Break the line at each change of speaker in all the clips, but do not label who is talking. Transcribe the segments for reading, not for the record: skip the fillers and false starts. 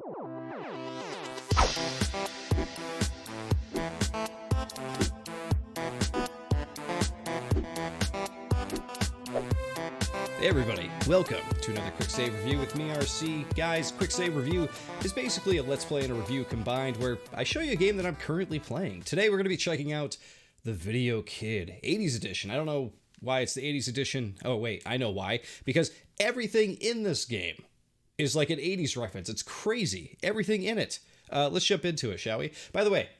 Hey everybody, welcome to another Quicksave Review with me, RC. Guys, Quicksave Review is basically a Let's Play and a review combined where I show you a game that I'm currently playing. Today we're going to be checking out the VideoKid 80s edition. I don't know why it's the 80s edition. Oh wait, I know why. Because everything in this game is like an 80s reference. It's crazy. Everything in it. Let's jump into it, shall we? By the way,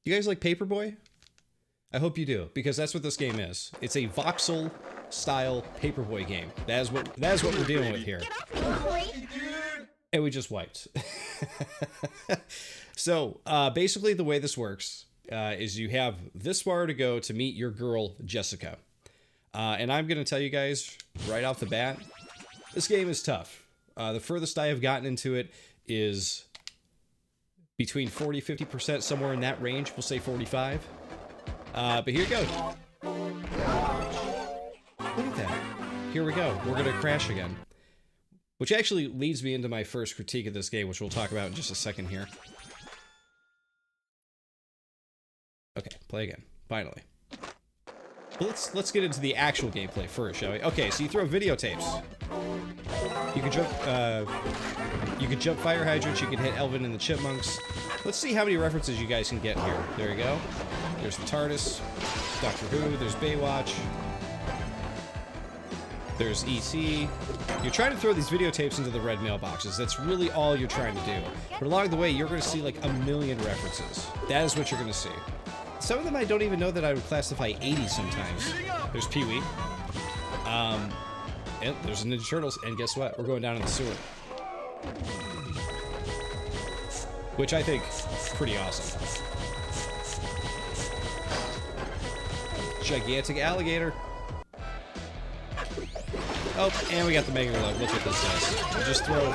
you guys like Paperboy? I hope you do, because that's what this game is. It's a voxel-style Paperboy game. That is what we're dealing with here. And we just wiped. So, basically the way this works is you have this far to go to meet your girl, Jessica. And I'm going to tell you guys right off the bat, this game is tough. The furthest I have gotten into it is between 40-50%, somewhere in that range. We'll say 45. But here it goes. Look at that. Here we go. We're going to crash again. Which actually leads me into my first critique of this game, which we'll talk about in just a second here. Okay, play again. Finally. Well, let's get into the actual gameplay first, shall we? Okay, so you throw videotapes. You can jump fire hydrants, you can hit Elvin and the Chipmunks. Let's see how many references you guys can get here. There you go. There's the TARDIS, Doctor Who, there's Baywatch, there's E.T. You're trying to throw these videotapes into the red mailboxes. That's really all you're trying to do. But along the way, you're going to see like a million references. That is what you're going to see. Some of them I don't even know that I would classify 80s sometimes. There's Pee-wee. And there's the Ninja Turtles, and guess what? We're going down in the sewer. Which I think is pretty awesome. Gigantic alligator. Oh, and we got the Mega Reload. Look what this does. We just throw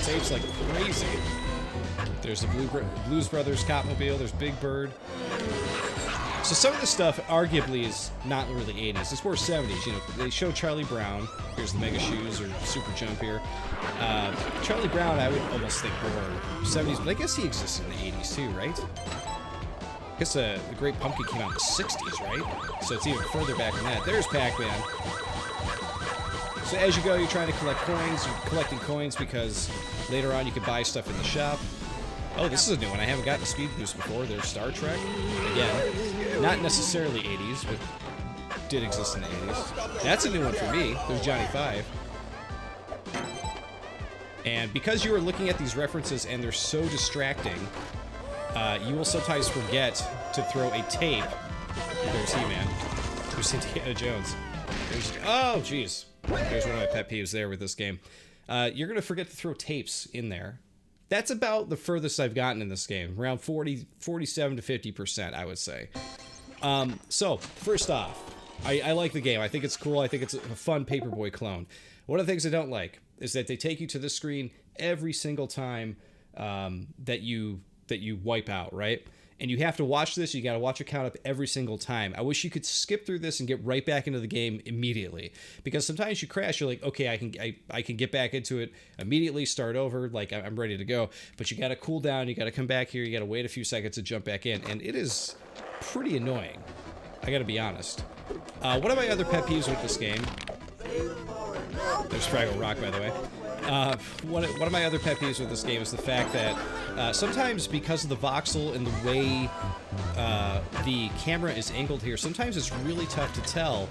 tapes like crazy. There's the Blues Brothers Copmobile. There's Big Bird. So some of this stuff arguably is not really 80s. It's more 70s. You know, they show Charlie Brown. Here's the Mega Shoes or Super Jump here. Charlie Brown, I would almost think more 70s, but I guess he exists in the 80s too, right? I guess the Great Pumpkin came out in the 60s, right? So it's even further back than that. There's Pac-Man. So as you go, you're trying to collect coins. You're collecting coins because later on you can buy stuff in the shop. Oh, this is a new one. I haven't gotten a speed boost before. There's Star Trek. Again, not necessarily 80s, but did exist in the 80s. That's a new one for me. There's Johnny 5. And because you are looking at these references and they're so distracting, you will sometimes forget to throw a tape. There's He-Man. There's Indiana Jones. There's, oh, jeez. There's one of my pet peeves there with this game. You're going to forget to throw tapes in there. That's about the furthest I've gotten in this game. Around 47 to 50%, I would say. So, first off, I like the game. I think it's cool. I think it's a fun Paperboy clone. One of the things I don't like is that they take you to the screen every single time that you wipe out, right? And you have to watch this. You got to watch it count up every single time. I wish you could skip through this and get right back into the game immediately. Because sometimes you crash, you're like, okay, I can get back into it immediately, start over, like I'm ready to go. But you got to cool down. You got to come back here. You got to wait a few seconds to jump back in, and it is pretty annoying. I got to be honest. One of my other pet peeves with this game. There's Fraggle Rock, by the way. One of my other pet peeves with this game is the fact that sometimes because of the voxel and the way the camera is angled here, sometimes it's really tough to tell,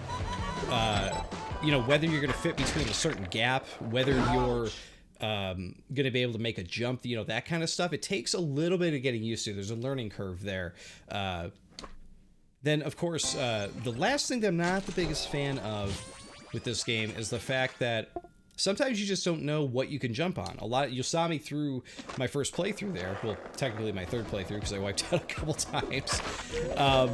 you know, whether you're going to fit between a certain gap, whether you're going to be able to make a jump, you know, that kind of stuff. It takes a little bit of getting used to. There's a learning curve there. Then, of course, the last thing that I'm not the biggest fan of with this game is the fact that sometimes you just don't know what you can jump on. You saw me through my first playthrough there. Well, technically my third playthrough because I wiped out a couple times. I'm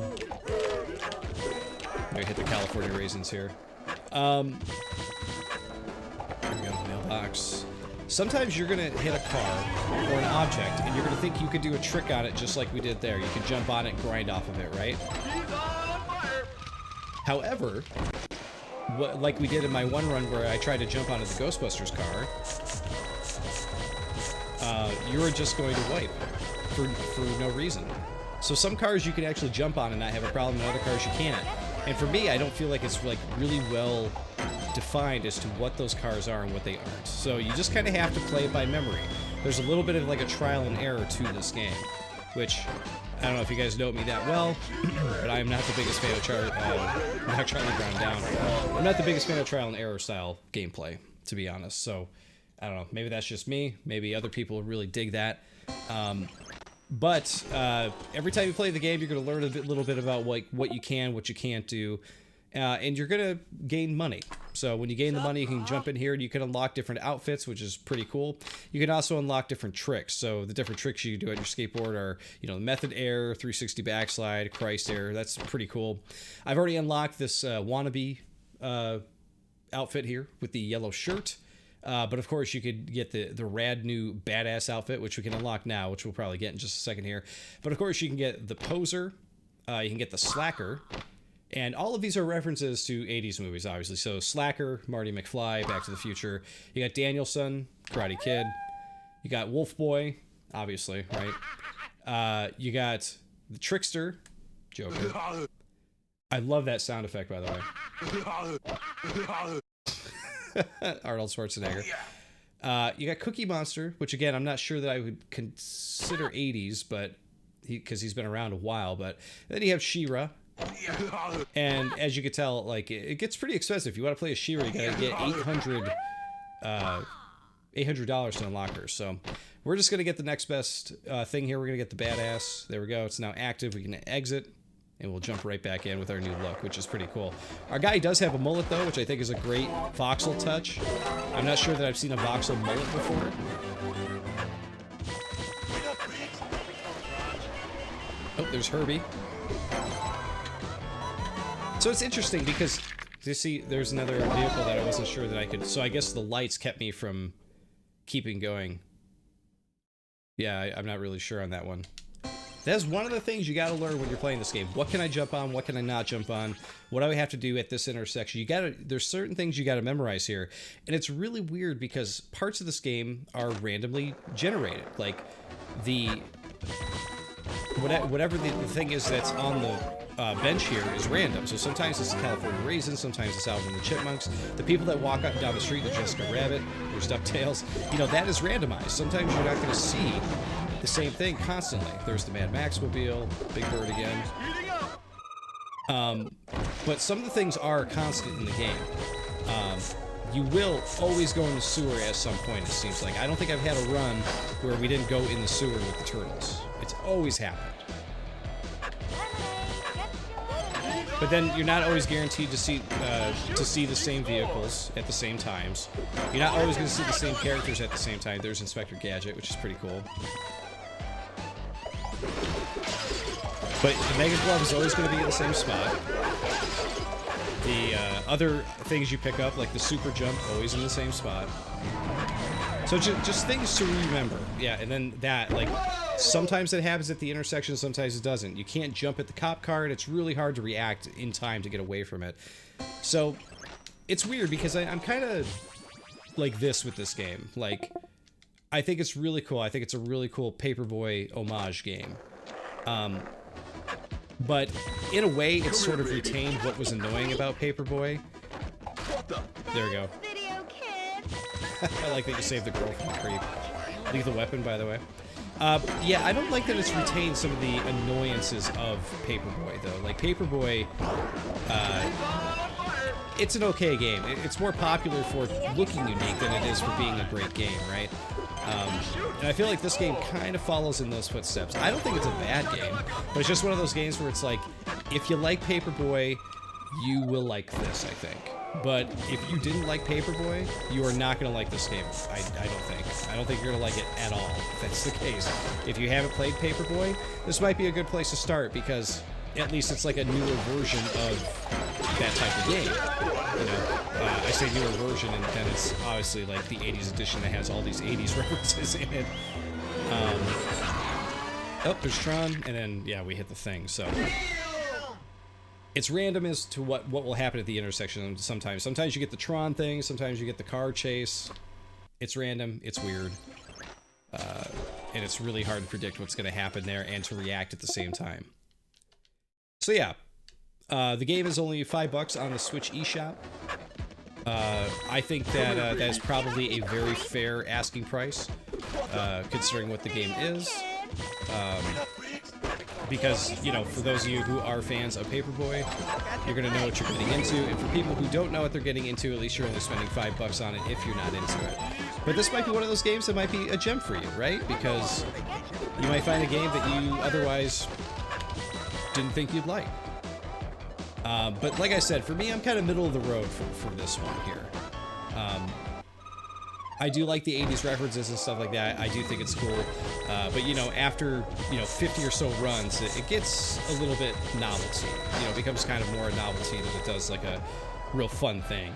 gonna hit the California raisins here. There we go, mailbox. Sometimes you're gonna hit a car or an object and you're gonna think you could do a trick on it just like we did there. You can jump on it and grind off of it, right? However, like we did in my one run where I tried to jump onto the Ghostbusters car, you're just going to wipe for no reason. So some cars you can actually jump on and not have a problem, and other cars you can't. And for me, I don't feel like it's like really well defined as to what those cars are and what they aren't. So you just kind of have to play it by memory. There's a little bit of like a trial and error to this game, which I don't know if you guys know me that well, but I am not the biggest fan of not Charlie Brown down. I'm not the biggest fan of trial and error style gameplay, to be honest. So I don't know. Maybe that's just me. Maybe other people really dig that. But every time you play the game, you're going to learn a little bit about like what you can, what you can't do, and you're going to gain money. So when you gain the money, you can jump in here and you can unlock different outfits, which is pretty cool. You can also unlock different tricks. So the different tricks you do on your skateboard are, you know, the method air, 360 backslide, Christ air. That's pretty cool. I've already unlocked this wannabe outfit here with the yellow shirt. But of course, you could get the rad new badass outfit, which we can unlock now, which we'll probably get in just a second here. But of course, you can get the poser, you can get the slacker, and all of these are references to 80s movies, obviously. So Slacker, Marty McFly, Back to the Future. You got Danielson, Karate Kid. You got Wolf Boy, obviously, right? You got the Trickster, Joker. I love that sound effect, by the way. Arnold Schwarzenegger. You got Cookie Monster, which again, I'm not sure that I would consider 80s, but because he's been around a while. But then you have She-Ra, and as you can tell, like it gets pretty expensive. If you want to play as She-Ra, you gotta get $800 to unlock her. So we're just gonna get the next best thing here. We're gonna get the badass. There we go. It's now active. We can exit. And we'll jump right back in with our new look, which is pretty cool. Our guy does have a mullet, though, which I think is a great voxel touch. I'm not sure that I've seen a voxel mullet before. Oh, there's Herbie. So it's interesting because, you see, there's another vehicle that I wasn't sure that I could... So I guess the lights kept me from keeping going. Yeah, I'm not really sure on that one. That's one of the things you got to learn when you're playing this game. What can I jump on? What can I not jump on? What do I have to do at this intersection? There's certain things you got to memorize here. And it's really weird because parts of this game are randomly generated. Like whatever the thing is that's on the bench here is random. So sometimes it's the California Raisins, sometimes it's Alvin and the Chipmunks. The people that walk up and down the street, the Jessica Rabbit, there's DuckTales. You know, that is randomized. Sometimes you're not going to see the same thing constantly. There's the Mad Max Mobile, Big Bird again. But some of the things are constant in the game. You will always go in the sewer at some point, it seems like. I don't think I've had a run where we didn't go in the sewer with the turtles. It's always happened. But then you're not always guaranteed to see the same vehicles at the same times. You're not always going to see the same characters at the same time. There's Inspector Gadget, which is pretty cool. But the Mega Glove is always going to be in the same spot. The other things you pick up, like the Super Jump, always in the same spot. So just things to remember. Yeah, and then that, like, sometimes it happens at the intersection, sometimes it doesn't. You can't jump at the cop car, and it's really hard to react in time to get away from it. So it's weird because I'm kind of like this with this game. Like, I think it's really cool. I think it's a really cool Paperboy homage game. But in a way, it's sort of retained what was annoying about Paperboy. There we go. I like that you saved the girl from the creep. Lethal Weapon, by the way. Yeah, I don't like that it's retained some of the annoyances of Paperboy, though. Like, Paperboy, it's an okay game. It's more popular for looking unique than it is for being a great game, right? And I feel like this game kind of follows in those footsteps. I don't think it's a bad game, but it's just one of those games where it's like, if you like Paperboy, you will like this, I think. But if you didn't like Paperboy, you are not going to like this game, I don't think. I don't think you're going to like it at all, if that's the case. If you haven't played Paperboy, this might be a good place to start, because at least it's like a newer version of that type of game. You know, I say newer version, and then it's obviously like the 80s edition that has all these 80s references in it. Oh, there's Tron, and then, yeah, we hit the thing, so... It's random as to what will happen at the intersection sometimes. Sometimes you get the Tron thing, sometimes you get the car chase. It's random, it's weird. and it's really hard to predict what's going to happen there and to react at the same time. So yeah, the game is only $5 on the Switch eShop. I think that that is probably a very fair asking price, considering what the game is. Because, you know, for those of you who are fans of Paperboy, you're going to know what you're getting into. And for people who don't know what they're getting into, at least you're only spending $5 on it if you're not into it. But this might be one of those games that might be a gem for you, right? Because you might find a game that you otherwise didn't think you'd like. But like I said, for me, I'm kind of middle of the road for this one here. I do like the 80s references and stuff like that. I do think it's cool. But, you know, after, 50 or so runs, it gets a little bit novelty. You know, it becomes kind of more a novelty than it does like a real fun thing.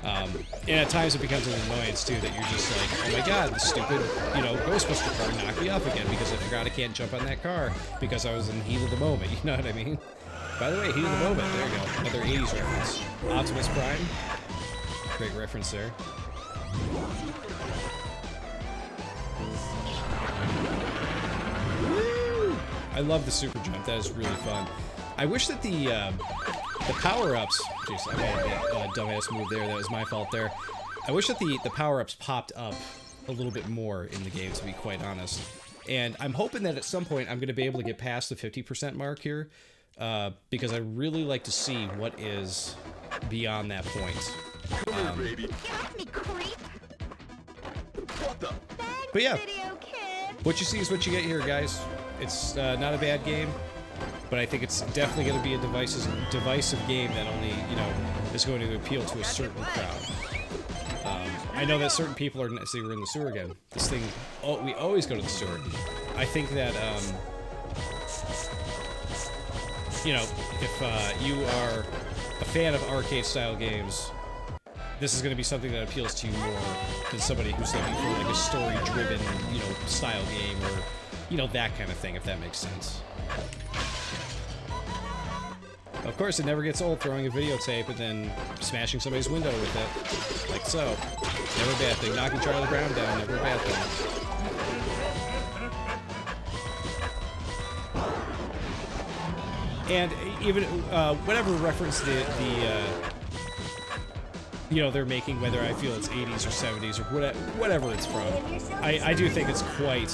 And at times it becomes an annoyance, too, that you're just like, oh my god, the stupid, Ghostbuster car knocked me off again because I forgot I can't jump on that car because I was in the heat of the moment. You know what I mean? By the way, heat of the moment. There you go. Another 80s reference. Optimus Prime. Great reference there. Woo! I love the super jump. That is really fun. I wish that the power-ups... Jeez, I made a dumbass move there. That was my fault there. I wish that the power-ups popped up a little bit more in the game, to be quite honest. And I'm hoping that at some point I'm going to be able to get past the 50% mark here. Because I really like to see what is beyond that point. But yeah, what you see is what you get here, guys. It's not a bad game, but I think it's definitely going to be a divisive game that only, is going to appeal to a certain crowd. I know that certain people are... See, we're in the sewer again. This thing... Oh, we always go to the sewer. I think that, if you are a fan of arcade-style games, this is going to be something that appeals to you more than somebody who's looking for, like, a story-driven, style game or, that kind of thing, if that makes sense. Of course, it never gets old throwing a videotape and then smashing somebody's window with it. Like so. Never a bad thing. Knocking Charlie Brown down, never a bad thing. And even whatever reference they're making, whether I feel it's 80s or 70s or whatever it's from, I do think it's quite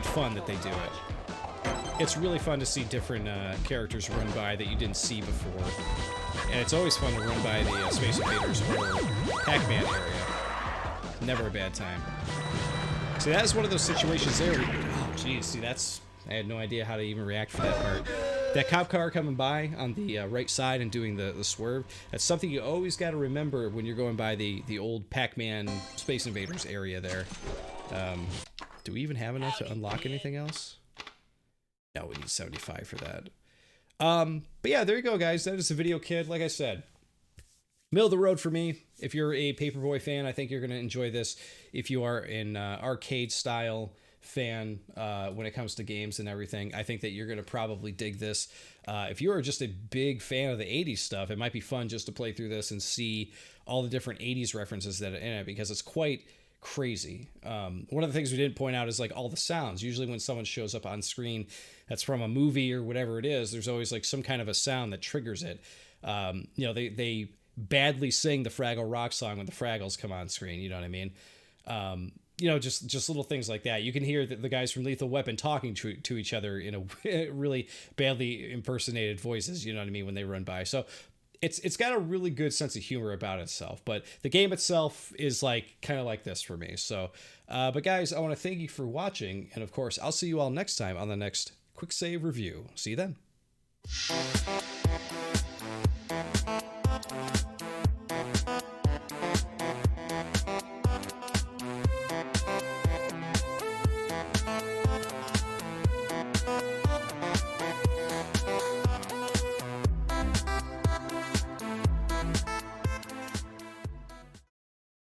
fun that they do it. It's really fun to see different characters run by that you didn't see before, and it's always fun to run by the Space Invaders or Pac-Man area. Never a bad time. See, that is one of those situations there. Oh, geez, see, I had no idea how to even react for that part. That cop car coming by on the right side and doing the swerve, that's something you always got to remember when you're going by the old Pac-Man Space Invaders area there. Do we even have enough to unlock anything else? No, we need 75 for that. But yeah, there you go, guys. That is the VideoKid. Like I said, middle of the road for me. If you're a Paperboy fan, I think you're going to enjoy this. If you are an arcade-style fan when it comes to games and everything, I think that you're going to probably dig this. If you are just a big fan of the 80s stuff, it might be fun just to play through this and see all the different 80s references that are in it, because it's quite crazy. One of the things we didn't point out is like all the sounds. Usually when someone shows up on screen that's from a movie or whatever it is, there's always like some kind of a sound that triggers it. They badly sing the Fraggle Rock song when the Fraggles come on screen, you know what I mean? Just little things like that. You can hear the guys from Lethal Weapon talking to each other in a really badly impersonated voices, you know what I mean, when they run by. So it's got a really good sense of humor about itself, but the game itself is like kind of like this for me. So, but guys, I want to thank you for watching, and of course, I'll see you all next time on the next Quicksave Review. See you then.